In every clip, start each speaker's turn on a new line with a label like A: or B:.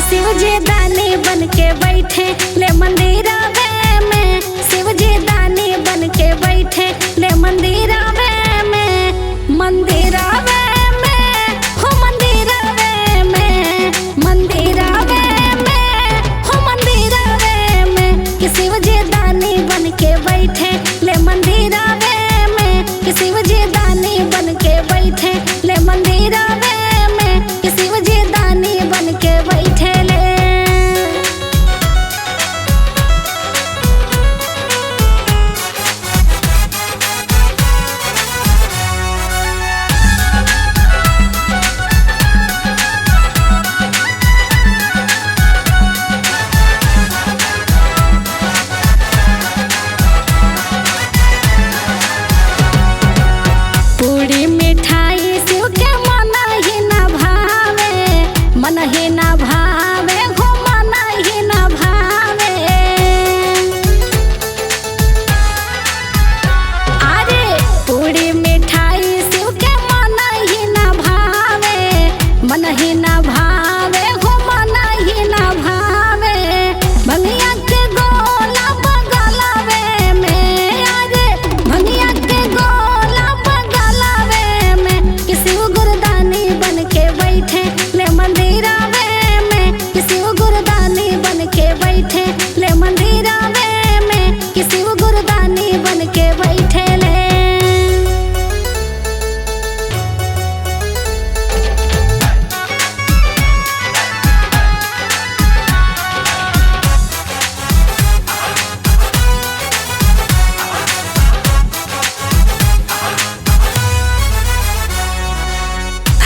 A: शिव जी दानी बन के बैठे ले मंदिरावे में। शिव जी दानी बन के बैठे ले मंदिरावे में। मंदिरावे में हो मंदिरावे में। मंदिरावे में हो मंदिरावे में कि शिव जी दानी बन के बैठे ले मंदिरावे में। कि शिव जी दानी बन के बैठे ले मंदिरावे में। कि शिव जी दानी बन के बैठे ले। पूरी मिठाई शिव के मन ही न भावे। मन ही न भावे हो मन ही न भावे। अरे पूरी मिठाई शिव के मन ही न भावे। मन ही न भावे हो मन ही न भावे। भंगिया के गोला बगलावे में। अरे भंगिया के गोला बगलावे में कि शिव गुरदानी बन के बैठे ले मंदिरावे में। कि शिव गुरदानी बन के बैठे ले मंदिरावे में। कि शिव गुरदानी बन के बैठे ले।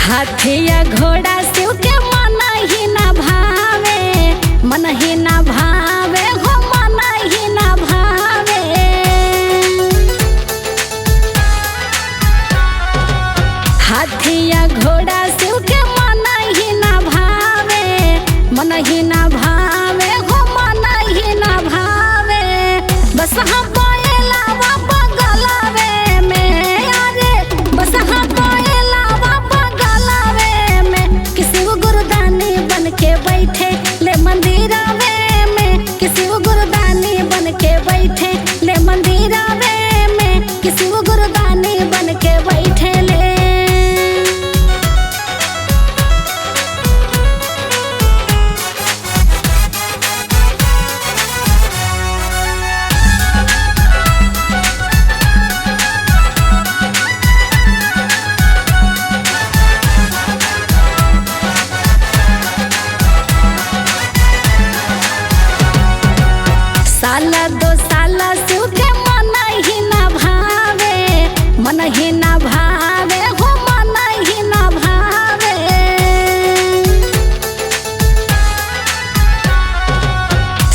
A: हाथिया घोड़ा शिव के मन ही न भावे। मन ही न भावे हो मन ही न भावे। हाथिया घोड़ा शिव के मन ही न भावे। मन ही न भावे हो मन ही न भावे। बस हाँ बैलावा बगलावे में। अरे बस हाँ बैलावा बगलावे में कि शिव गुरदानी बन के बैठे ले मंदिरावे में। कि शिव गुरदानी बन के बैठे ले मंदिरावे में। कि शिव गुरदानी बन के बैठे ले। साला दो साला शिव के मन ही न भावे। मन ही न भावे हो मन ही न भावे।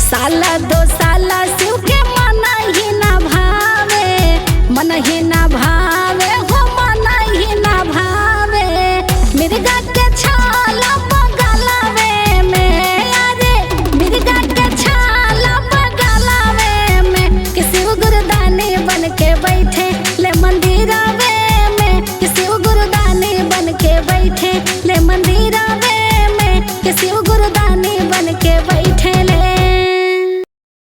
A: साला दो साला शिव के मन ही न भावे। मन ही न भावे हो मन ही न भावे। मिर्गा के छाला बगलावे में। अरे मिर्गा के छाला बगलावे में कि शिव गुरदानी बन के बैठे ले मंदिरावे में। कि शिव गुरदानी बन के बैठे ले मंदिरावे में। कि शिव गुरदानी बन के बैठे